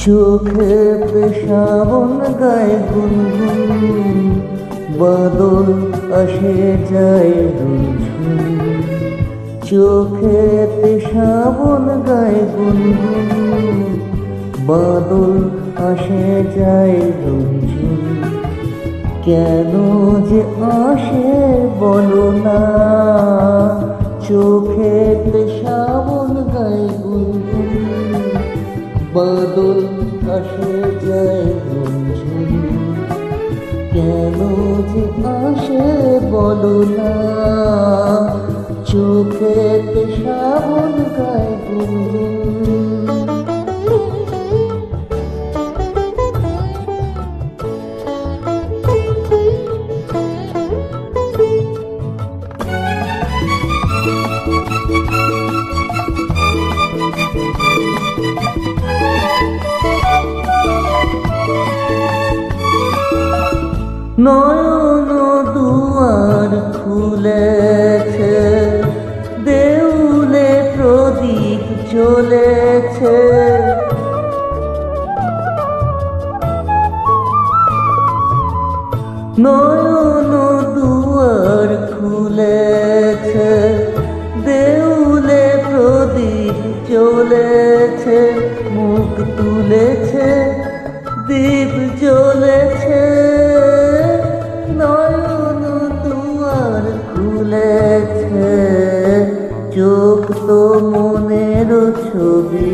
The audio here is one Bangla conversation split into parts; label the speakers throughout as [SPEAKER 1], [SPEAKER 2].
[SPEAKER 1] চোখেতে শ্রাবণ গায়ে গুনগুন, বাদল আসে যায় রুঝুন। চোখেতে শ্রাবণ গায়ে গুনগুন, বাদল আসে যায় রুঝুন। কেন যে আসে বলো না, চোখেতে শ্রাবণ গায়ে গুনগুন, বাদল আসে যায় রুঝুন। কেন যে আসে বলো না, চোখেতে শ্রাবণ গায়ে গুনগুন। নয়ন দুয়ার খুলেছে, দেউলে প্রদীপ জ্বলেছে। নয়ন দুয়ার খুলেছে, দেউলে প্রদীপ জ্বলেছে। মুখ তুলেছে, দীপ জ্বলেছে। নয়ন দুয়ার খুলেছে, চোখ তো মনের ছবি,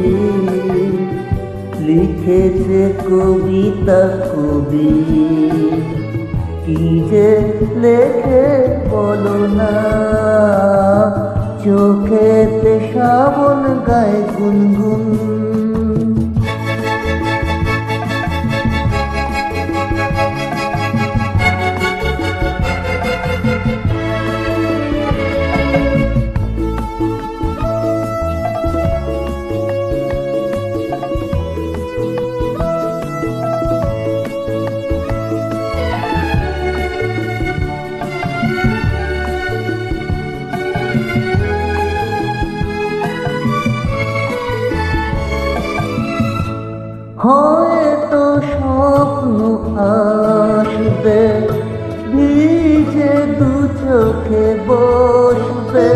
[SPEAKER 1] লিখেছে কবিতা কবি। কি যে লেখে বলো না, চোখেতে শ্রাবণ গায়ে গুনগুন। হয়তো স্বপ্ন আসবে, ভিজে দু চোখে বসবে।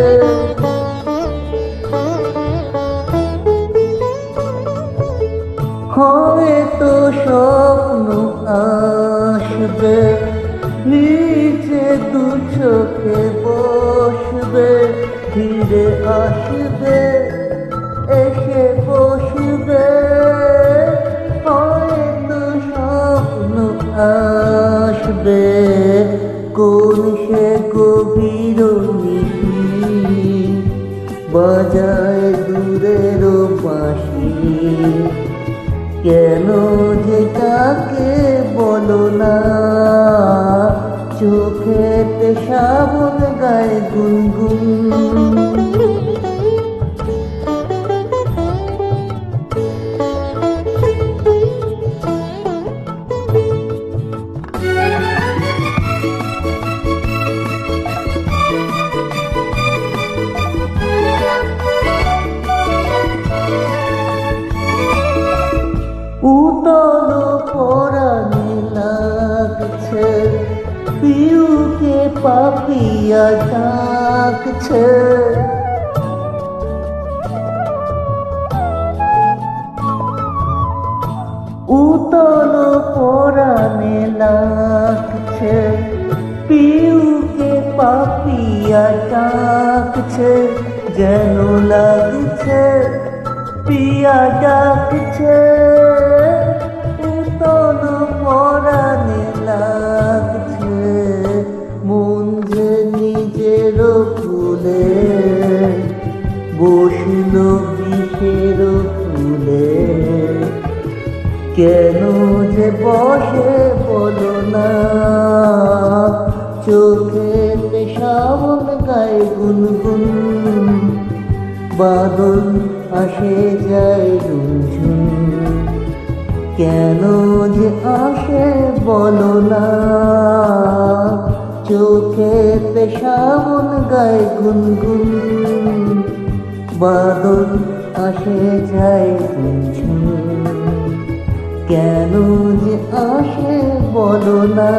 [SPEAKER 1] হয়তো স্বপ্ন আসবে, ভিজে দু চোখে বসবে। ফিরে আসবে, এসে বসবে। হয়তো স্বপ্ন আসবে, কোন সে গভীর নিশি, বাজায় দূরের বাঁশি। কেন যে তাকে বলো না, চোখেতে শ্রাবণ গায়ে গুনগুন। উতল পরাণে লাগছে, পিউকে পাপিয়া ডাকছে। উতল পরাণে লাগছে, পিউকে পাপিয়া ডাকছে। যেন লাগছে পিয়া ডাকছে, উতল পরাণে লাগছে। মন যে নিজের ফুলে, বসল বিষের ফুলে। কেন যে বসে বলো না, চোখেতে শ্রাবণ গায়ে গুনগুন। বাদল আসে যায় রুঝুন, কেন যে আসে বলো না, চোখেতে শ্রাবণ গায়ে গুনগুন। বাদল আসে যায় রুঝুন, কেন যে আসে বলো না।